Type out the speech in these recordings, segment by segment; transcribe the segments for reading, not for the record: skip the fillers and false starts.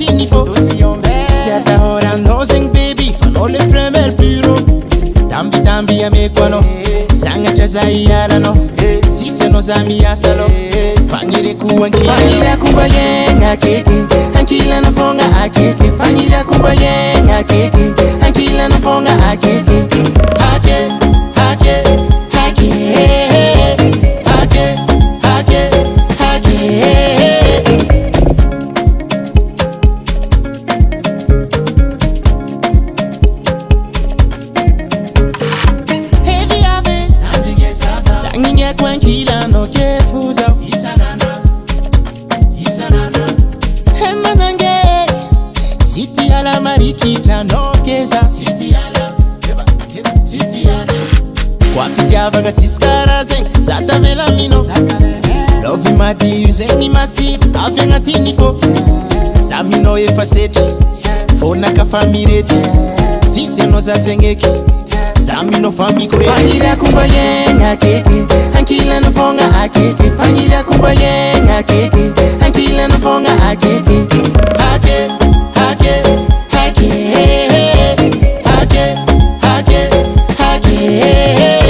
tini fo si atahora nosing baby fanao le premier bureau dambi dambi amekwano sanga chazaialano sisi anao za miasa lo fagnireku angira kumbayenga keke ankila na fonga akeke fagira kumbayenga keke ankila na fonga akeke ake ake ake ake ake ake heavy ave andige sasa danginye kwankila no kefuza isanana hemanange siti ala marikita no kesa siti ala kwa fitiava gatsiskarazen zata melamino love madi useni masip avyagna tini fo samino efasetry fona ka famirety tsisy anao zatsengeky samino famikore fagira kumbayenga keke ankila na fonga akeke fagira kumbayenga keke ankila na fonga akeke ake ake ake ake ake ake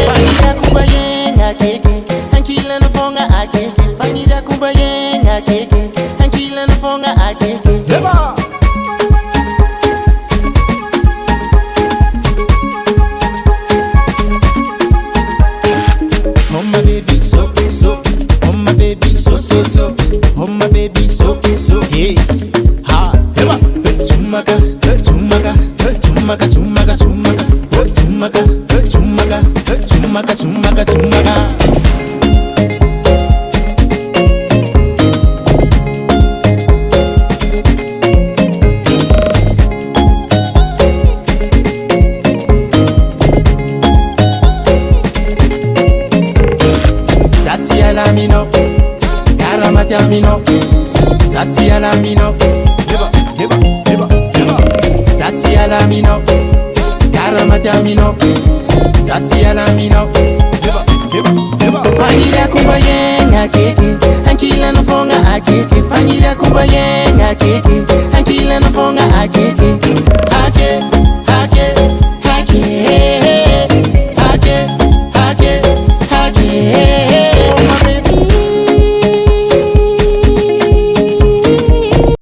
fagira kumbayenga keke ankila na fonga akeke fagira kumbayenga keke ankila na fonga akeke oh my baby so so oh my baby so so so oh my baby so so hey ha heba tumaga tumaga tumaga tumaga tumaga tumaga tumaga tumaga tumaga tumaga Satsialamino, Karamatiamino, Satsialamino, Satsialamino, Karamatiamino, Satsialamino, fagira kumbayenga keke, ankila na fonga akeke, fagira kumbayenga keke, ankila na fonga akeke.